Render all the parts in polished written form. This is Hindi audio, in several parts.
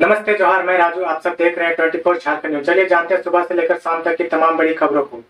नमस्ते जोहार, मैं राजू। आप सब देख रहे हैं 24 झारखंड न्यूज। चलिए जानते हैं सुबह से लेकर शाम तक की तमाम बड़ी खबरों को।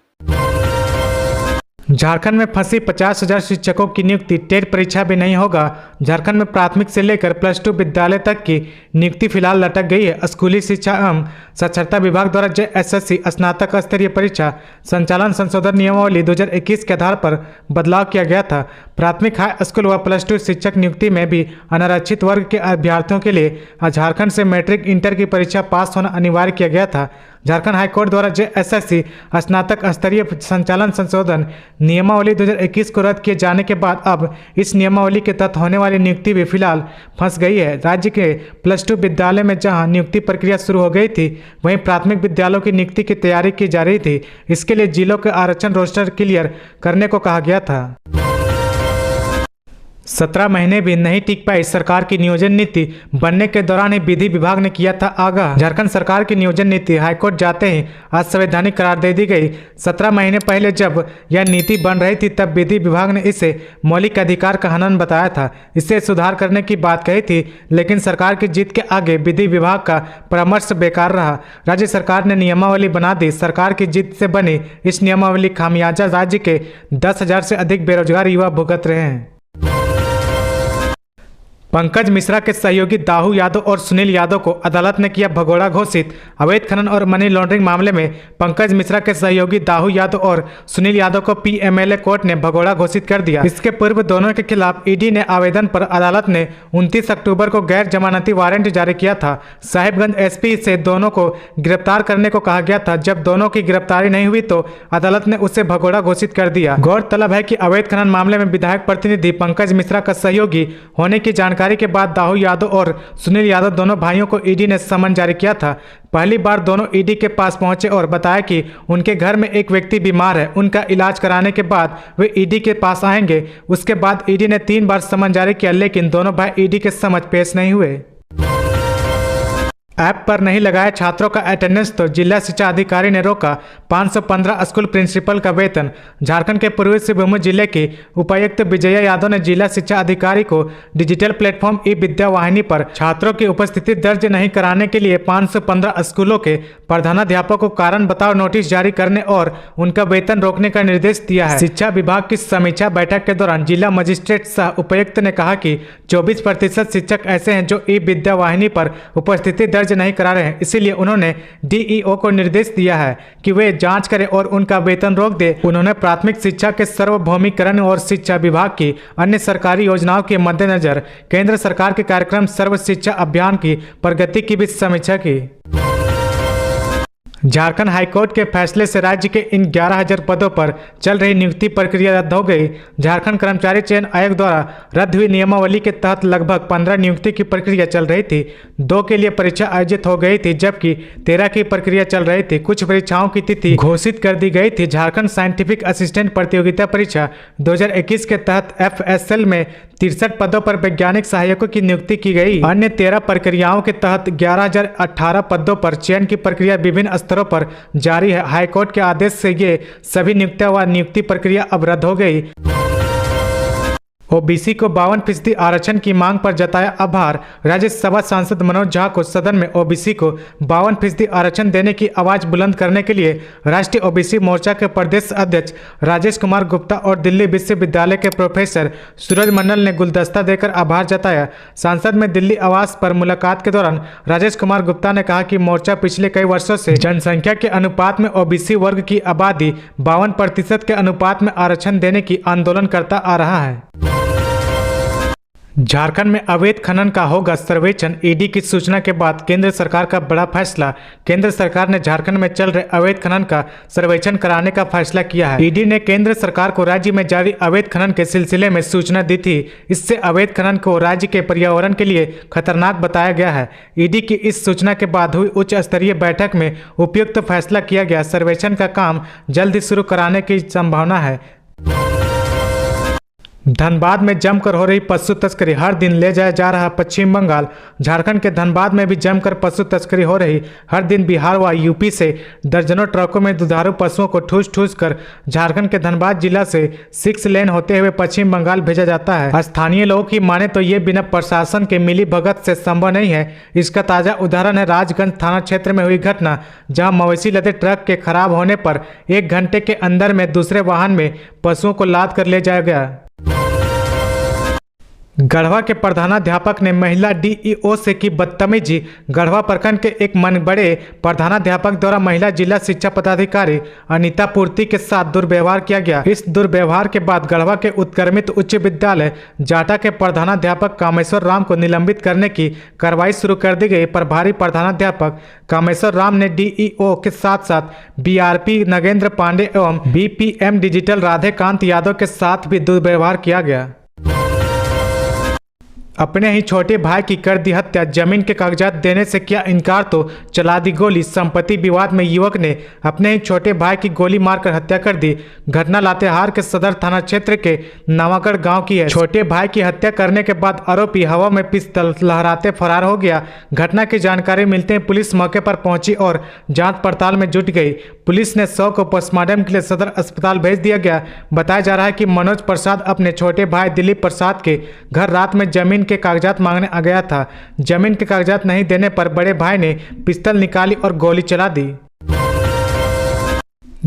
झारखंड में फंसी 50,000 शिक्षकों की नियुक्ति, टेट परीक्षा भी नहीं होगा। झारखंड में प्राथमिक से लेकर +2 विद्यालय तक की नियुक्ति फिलहाल लटक गई है। स्कूली शिक्षा एवं साक्षरता विभाग द्वारा JSSC स्नातक स्तरीय परीक्षा संचालन संशोधन नियमावली 2021 के आधार पर बदलाव किया गया था। प्राथमिक, हाई स्कूल व +2 शिक्षक नियुक्ति में भी अनारक्षित वर्ग के अभ्यर्थियों के लिए झारखंड से मैट्रिक इंटर की परीक्षा पास होना अनिवार्य किया गया था। झारखंड हाईकोर्ट द्वारा JSSC स्नातक स्तरीय संचालन संशोधन नियमावली 2021 को रद्द किए जाने के बाद अब इस नियमावली के तहत होने वाली नियुक्ति भी फिलहाल फंस गई है। राज्य के +2 विद्यालय में जहां नियुक्ति प्रक्रिया शुरू हो गई थी, वहीं प्राथमिक विद्यालयों की नियुक्ति की तैयारी की जा रही थी। इसके लिए जिलों के आरक्षण रोस्टर क्लियर करने को कहा गया था। 17 महीने भी नहीं टिक पाई सरकार की नियोजन नीति, बनने के दौरान ही विधि विभाग ने किया था आगाह। झारखंड सरकार की नियोजन नीति हाईकोर्ट जाते ही असंवैधानिक करार दे दी गई। 17 महीने पहले जब यह नीति बन रही थी, तब विधि विभाग ने इसे मौलिक अधिकार का हनन बताया था। इससे सुधार करने की बात कही थी, लेकिन सरकार की जीत के आगे विधि विभाग का परामर्श बेकार रहा। राज्य सरकार ने नियमावली बना दी। सरकार की जीत से बनी इस नियमावली खामियाजा राज्य के 10,000 से अधिक बेरोजगार युवा भुगत रहे हैं। पंकज मिश्रा के सहयोगी दाऊ यादव और सुनील यादव को अदालत ने किया भगोड़ा घोषित। अवैध खनन और मनी लॉन्ड्रिंग मामले में पंकज मिश्रा के सहयोगी दाऊ यादव और सुनील यादव को PMLA कोर्ट ने भगोड़ा घोषित कर दिया। इसके पूर्व दोनों के खिलाफ ED ने आवेदन पर अदालत ने 29 अक्टूबर को गैर जमानती वारंट जारी किया था। साहिबगंज SP से दोनों को गिरफ्तार करने को कहा गया था। जब दोनों की गिरफ्तारी नहीं हुई तो अदालत ने उसे भगोड़ा घोषित कर दिया। गौरतलब है कि अवैध खनन मामले में विधायक प्रतिनिधि पंकज मिश्रा का सहयोगी होने की जानकारी के बाद दाऊ यादव और सुनील यादव दोनों भाइयों को ED ने समन जारी किया था। पहली बार दोनों ED के पास पहुंचे और बताया कि उनके घर में एक व्यक्ति बीमार है, उनका इलाज कराने के बाद वे ED के पास आएंगे। उसके बाद ED ने 3 बार समन जारी किया, लेकिन दोनों भाई ED के समक्ष पेश नहीं हुए। ऐप पर नहीं लगाया छात्रों का अटेंडेंस तो जिला शिक्षा अधिकारी ने रोका 515 स्कूल प्रिंसिपल का वेतन। झारखंड के पूर्वी सिंहभूम जिले की उपायुक्त विजया यादव ने जिला शिक्षा अधिकारी को डिजिटल प्लेटफॉर्म ई-विद्या वाहिनी पर छात्रों की उपस्थिति दर्ज नहीं कराने के लिए 515 स्कूलों के प्रधानाध्यापकों को कारण बताओ नोटिस जारी करने और उनका वेतन रोकने का निर्देश दिया है। शिक्षा विभाग की समीक्षा बैठक के दौरान जिला मजिस्ट्रेट सह उपायुक्त ने कहा कि 24% शिक्षक ऐसे हैं जो ई-विद्या वाहिनी पर उपस्थिति दर्ज नहीं करा रहे हैं। इसीलिए उन्होंने DEO को निर्देश दिया है कि वे जांच करें और उनका वेतन रोक दे। उन्होंने प्राथमिक शिक्षा के सार्वभौमिकरण और शिक्षा विभाग की अन्य सरकारी योजनाओं के मद्देनजर केंद्र सरकार के कार्यक्रम सर्व शिक्षा अभियान की प्रगति की भी समीक्षा की। झारखंड हाईकोर्ट के फैसले से राज्य के इन 11,000 पदों पर चल रही नियुक्ति प्रक्रिया रद्द हो गई। झारखंड कर्मचारी चयन आयोग द्वारा रद्द हुई नियमावली के तहत लगभग 15 नियुक्ति की प्रक्रिया चल रही थी। 2 के लिए परीक्षा आयोजित हो गई थी, जबकि 13 की प्रक्रिया चल रही थी। कुछ परीक्षाओं की तिथि घोषित कर दी गई थी। झारखंड साइंटिफिक असिस्टेंट प्रतियोगिता परीक्षा 2021 के तहत FSL में 63 पदों पर वैज्ञानिक सहायकों की नियुक्ति की गई। अन्य 13 प्रक्रियाओं के तहत 11,018 पदों पर चयन की प्रक्रिया विभिन्न स्तरों पर जारी है। हाईकोर्ट के आदेश से ये सभी नियुक्तियां व नियुक्ति प्रक्रिया अब रद्द हो गई। OBC को 52% आरक्षण की मांग पर जताया आभार। राज्यसभा सांसद मनोज झा को सदन में OBC को 52% आरक्षण देने की आवाज बुलंद करने के लिए राष्ट्रीय OBC मोर्चा के प्रदेश अध्यक्ष राजेश कुमार गुप्ता और दिल्ली विश्वविद्यालय के प्रोफेसर सूरज मंडल ने गुलदस्ता देकर आभार जताया। सांसद में दिल्ली आवास पर मुलाकात के दौरान राजेश कुमार गुप्ता ने कहा कि मोर्चा पिछले कई वर्षों से जनसंख्या के अनुपात में OBC वर्ग की आबादी 52% के अनुपात में आरक्षण देने की आंदोलन करता आ रहा है। झारखंड में अवैध खनन का होगा सर्वेक्षण। ED की सूचना के बाद केंद्र सरकार का बड़ा फैसला। केंद्र सरकार ने झारखंड में चल रहे अवैध खनन का सर्वेक्षण कराने का फैसला किया है। ED ने केंद्र सरकार को राज्य में जारी अवैध खनन के सिलसिले में सूचना दी थी। इससे अवैध खनन को राज्य के पर्यावरण के लिए खतरनाक बताया गया है। ED की इस सूचना के बाद हुई उच्च स्तरीय बैठक में उपयुक्त फैसला किया गया। सर्वेक्षण का काम जल्द ही शुरू कराने की संभावना है। धनबाद में जमकर हो रही पशु तस्करी, हर दिन ले जाया जा रहा पश्चिम बंगाल। झारखंड के धनबाद में भी जमकर पशु तस्करी हो रही। हर दिन बिहार व यूपी से दर्जनों ट्रकों में दुधारू पशुओं को ठूस ठूस कर झारखंड के धनबाद जिला से 6 लेन होते हुए पश्चिम बंगाल भेजा जाता है। स्थानीय लोगों की माने तो ये बिना प्रशासन के मिली भगत से संभव नहीं है। इसका ताजा उदाहरण है राजगंज थाना क्षेत्र में हुई घटना, जहाँ मवेशी लदे ट्रक के खराब होने पर 1 घंटे के अंदर में दूसरे वाहन में पशुओं को लाद कर ले जाया गया। गढ़वा के प्रधानाध्यापक ने महिला डीईओ से की बदतमीजी। गढ़वा प्रखंड के एक मनबड़े प्रधानाध्यापक द्वारा महिला जिला शिक्षा पदाधिकारी अनीता पूर्ति के साथ दुर्व्यवहार किया गया। इस दुर्व्यवहार के बाद गढ़वा के उत्क्रमित उच्च विद्यालय जाटा के प्रधानाध्यापक कामेश्वर राम को निलंबित करने की कार्रवाई शुरू कर दी गई। प्रभारी प्रधानाध्यापक कामेश्वर राम ने डीईओ के साथ साथ बीआरपी नगेंद्र पांडे एवं बीपीएम डिजिटल राधेकांत यादव के साथ भी दुर्व्यवहार किया गया। अपने ही छोटे भाई की कर दी हत्या, जमीन के कागजात देने से किया इनकार तो चला दी गोली। संपत्ति विवाद में युवक ने अपने ही छोटे भाई की गोली मारकर हत्या कर दी। घटना लातेहार के सदर थाना क्षेत्र के नवागढ़ गांव की है। छोटे भाई की हत्या करने के बाद आरोपी हवा में पिस्तौल लहराते फरार हो गया। घटना की जानकारी मिलते ही पुलिस मौके पर पहुंची और जांच पड़ताल में जुट गई। पुलिस ने शव को पोस्टमार्टम के लिए सदर अस्पताल भेज दिया गया। बताया जा रहा है कि मनोज प्रसाद अपने छोटे भाई दिलीप प्रसाद के घर रात में जमीन के कागजात मांगने आ गया था। जमीन के कागजात नहीं देने पर बड़े भाई ने पिस्तौल निकाली और गोली चला दी।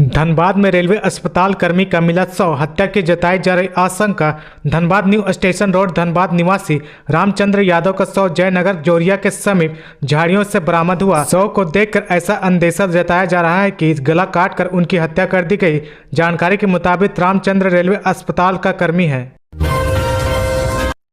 धनबाद में रेलवे अस्पताल कर्मी का मिला शव, हत्या की जताई जा रही आशंका। Dhanbad new station road Dhanbad निवासी रामचंद्र यादव का शव जयनगर जोरिया के समीप झाड़ियों से बरामद हुआ। शव को देखकर ऐसा अंदेशा जताया जा रहा है कि गला काटकर उनकी हत्या कर दी गई। जानकारी के मुताबिक रामचंद्र रेलवे अस्पताल का कर्मी है।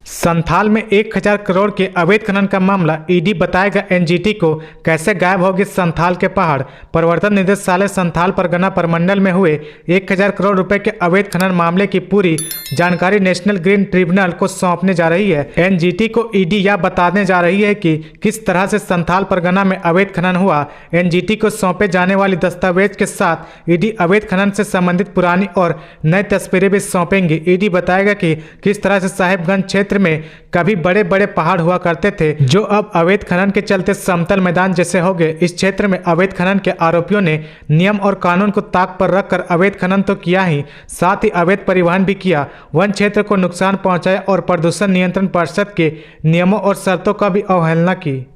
संथाल में 1000 करोड़ के अवैध खनन का मामला, ईडी बताएगा एनजीटी को कैसे गायब होगी संथाल के पहाड़। प्रवर्तन निदेशालय संथाल परगना प्रमंडल में हुए 1000 करोड़ रुपए के अवैध खनन मामले की पूरी जानकारी नेशनल ग्रीन ट्रिब्यूनल को सौंपने जा रही है। एनजीटी को ईडी यह बताने जा रही है कि किस तरह से संथाल परगना में अवैध खनन हुआ। एनजीटी को सौंपे जाने वाली दस्तावेज के साथ ईडी अवैध खनन से संबंधित पुरानी और नई तस्वीरें भी सौंपेंगी। ईडी बताएगा कि किस तरह से साहिबगंज क्षेत्र में कभी बड़े बड़े पहाड़ हुआ करते थे, जो अब अवैध खनन के चलते समतल मैदान जैसे हो गए। इस क्षेत्र में अवैध खनन के आरोपियों ने नियम और कानून को ताक पर रखकर अवैध खनन तो किया ही, साथ ही अवैध परिवहन भी किया, वन क्षेत्र को नुकसान पहुंचाया और प्रदूषण नियंत्रण परिषद के नियमों और शर्तों का भी अवहेलना की।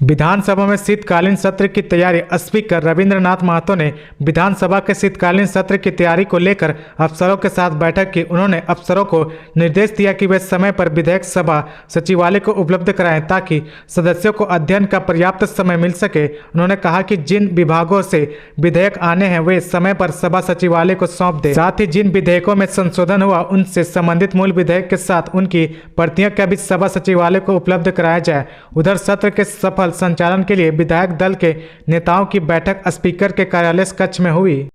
विधानसभा में शीतकालीन सत्र की तैयारी। स्पीकर रविंद्रनाथ महतो ने विधानसभा के शीतकालीन सत्र की तैयारी को लेकर अफसरों के साथ बैठक की। उन्होंने अफसरों को निर्देश दिया कि वे समय पर विधेयक सभा सचिवालय को उपलब्ध कराएं ताकि सदस्यों को अध्ययन का पर्याप्त समय मिल सके। उन्होंने कहा कि जिन विभागों से विधेयक आने हैं वे समय पर सभा सचिवालय को सौंप दें। साथ ही जिन विधेयकों में संशोधन हुआ उनसे संबंधित मूल विधेयक के साथ उनकी प्रतियों का भी सभा सचिवालय को उपलब्ध कराया जाए। उधर सत्र के सफल संचालन के लिए विधायक दल के नेताओं की बैठक स्पीकर के कार्यालय कक्ष में हुई।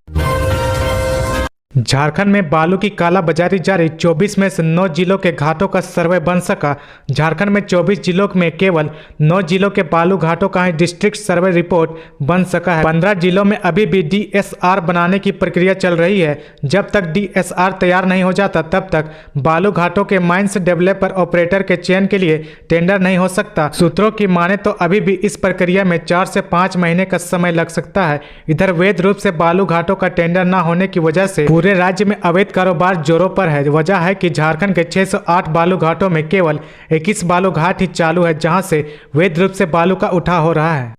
झारखंड में बालू की कालाबाजारी जारी। 24 में से 9 जिलों के घाटों का सर्वे बन सका। झारखंड में 24 जिलों में केवल 9 जिलों के बालू घाटों का ही डिस्ट्रिक्ट सर्वे रिपोर्ट बन सका है। 15 जिलों में अभी भी डीएसआर बनाने की प्रक्रिया चल रही है। जब तक डीएसआर तैयार नहीं हो जाता तब तक बालू घाटों के माइंस डेवलपर ऑपरेटर के चयन के लिए टेंडर नहीं हो सकता। सूत्रों की माने तो अभी भी इस प्रक्रिया में 4 से 5 महीने का समय लग सकता है। इधर वैध रूप से बालू घाटों का टेंडर न होने की वजह से पूरे राज्य में अवैध कारोबार जोरों पर है। वजह है कि झारखंड के 608 बालू घाटों में केवल 21 बालू घाट ही चालू है, जहां से वैध रूप से बालू का उठाव हो रहा है।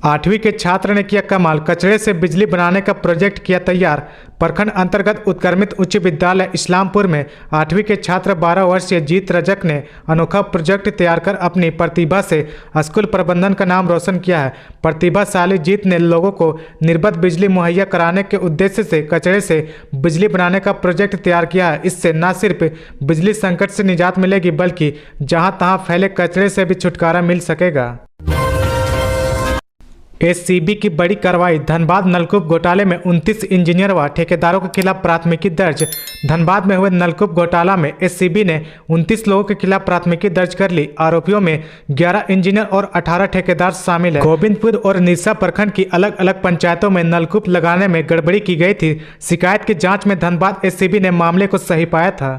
8वीं के छात्र ने किया कमाल, कचरे से बिजली बनाने का प्रोजेक्ट किया तैयार। प्रखंड अंतर्गत उत्क्रमित उच्च विद्यालय इस्लामपुर में 8वीं के छात्र 12 वर्षीय जीत रजक ने अनोखा प्रोजेक्ट तैयार कर अपनी प्रतिभा से स्कूल प्रबंधन का नाम रोशन किया है। प्रतिभाशाली जीत ने लोगों को निर्बाध बिजली मुहैया कराने के उद्देश्य से कचरे से बिजली बनाने का प्रोजेक्ट तैयार किया है। इससे न सिर्फ बिजली संकट से निजात मिलेगी बल्कि जहाँ तहाँ फैले कचरे से भी छुटकारा मिल सकेगा। एसीबी की बड़ी कार्रवाई। धनबाद नलकूप घोटाले में 29 इंजीनियर व ठेकेदारों के खिलाफ प्राथमिकी दर्ज। धनबाद में हुए नलकूप घोटाला में एसीबी ने 29 लोगों के खिलाफ प्राथमिकी दर्ज कर ली। आरोपियों में 11 इंजीनियर और 18 ठेकेदार शामिल है। गोविंदपुर और निशा प्रखंड की अलग अलग पंचायतों में नलकूप लगाने में गड़बड़ी की गई थी। शिकायत की जांच में धनबाद एसीबी ने मामले को सही पाया था।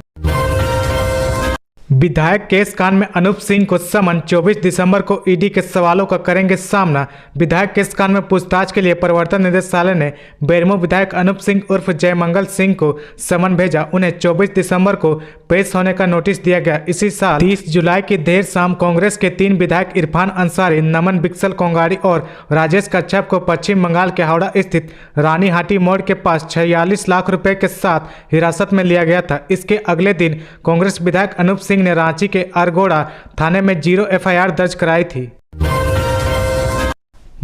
विधायक केस कांड में अनूप सिंह को समन। 24 दिसंबर को ईडी के सवालों का करेंगे सामना। विधायक केस कांड में पूछताछ के लिए प्रवर्तन निदेशालय ने बेरमो विधायक अनूप सिंह उर्फ जयमंगल सिंह को समन भेजा। उन्हें 24 दिसंबर को पेश होने का नोटिस दिया गया। इसी साल 30 जुलाई की देर शाम कांग्रेस के 3 विधायक इरफान अंसारी, नमन बिक्सल कोंगाड़ी और राजेश कच्छप को पश्चिम बंगाल के हावड़ा स्थित रानी हाटी मोड़ के पास 46 लाख रुपए के साथ हिरासत में लिया गया था। इसके अगले दिन कांग्रेस विधायक अनूप सिंह ने रांची के अरगोड़ा थाने में 0 एफआईआर दर्ज कराई थी।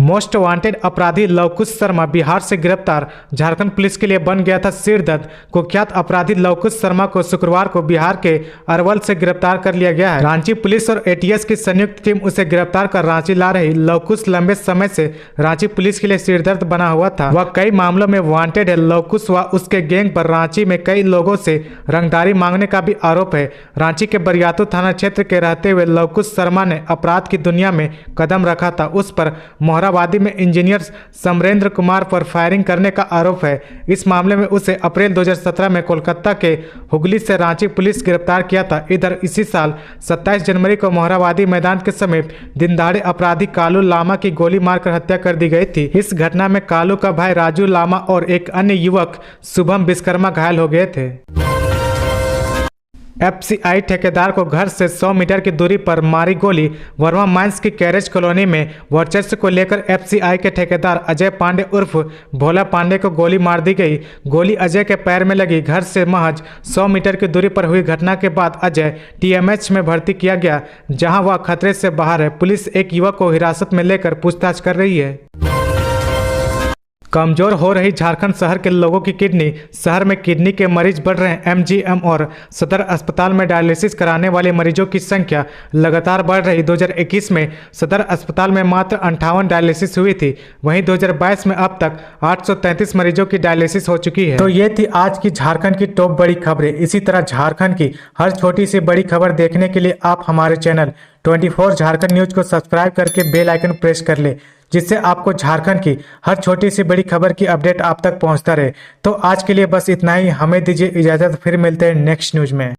मोस्ट वांटेड अपराधी लवकुश शर्मा बिहार से गिरफ्तार। झारखंड पुलिस के लिए बन गया था सिरदर्द। कुख्यात अपराधी लवकुश शर्मा को शुक्रवार को बिहार के अरवल से गिरफ्तार कर लिया गया है। रांची पुलिस और एटीएस की संयुक्त टीम उसे गिरफ्तार कर रांची ला रही। लवकुश लंबे समय से रांची पुलिस के लिए सिरदर्द बना हुआ था। वह कई मामलों में वांटेड है। लवकुश व उसके गैंग पर रांची में कई लोगों से रंगदारी मांगने का भी आरोप है। रांची के बरियातू थाना क्षेत्र के रहते हुए लवकुश शर्मा ने अपराध की दुनिया में कदम रखा था। उस पर मोहराबादी में इंजीनियर समरेंद्र कुमार पर फायरिंग करने का आरोप है। इस मामले में उसे अप्रैल 2017 में कोलकाता के हुगली से रांची पुलिस गिरफ्तार किया था। इधर इसी साल 27 जनवरी को मोहराबादी मैदान के समीप दिनदहाड़े अपराधी कालू लामा की गोली मारकर हत्या कर दी गई थी। इस घटना में कालू का भाई राजू लामा और एक अन्य युवक शुभम विश्वकर्मा घायल हो गए थे। एफसीआई ठेकेदार को घर से 100 मीटर की दूरी पर मारी गोली। वर्मा माइंस की कैरेज कॉलोनी में वर्चस्व को लेकर एफसीआई के ठेकेदार अजय पांडे उर्फ भोला पांडे को गोली मार दी गई। गोली अजय के पैर में लगी। घर से महज 100 मीटर की दूरी पर हुई घटना के बाद अजय टीएमएच में भर्ती किया गया, जहां वह खतरे से बाहर है। पुलिस एक युवक को हिरासत में लेकर पूछताछ कर रही है। कमजोर हो रही झारखंड शहर के लोगों की किडनी। शहर में किडनी के मरीज बढ़ रहे हैं। एमजीएम और सदर अस्पताल में डायलिसिस कराने वाले मरीजों की संख्या लगातार बढ़ रही। 2021 में सदर अस्पताल में मात्र 58 डायलिसिस हुई थी। वहीं 2022 में अब तक 833 मरीजों की डायलिसिस हो चुकी है। तो ये थी आज की झारखंड की टॉप बड़ी खबरें। इसी तरह झारखंड की हर छोटी सी बड़ी खबर देखने के लिए आप हमारे चैनल 24 झारखंड न्यूज को सब्सक्राइब करके बेल आइकन प्रेस कर ले, जिससे आपको झारखंड की हर छोटी सी बड़ी खबर की अपडेट आप तक पहुंचता रहे। तो आज के लिए बस इतना ही। हमें दीजिए इजाजत, फिर मिलते हैं नेक्स्ट न्यूज में।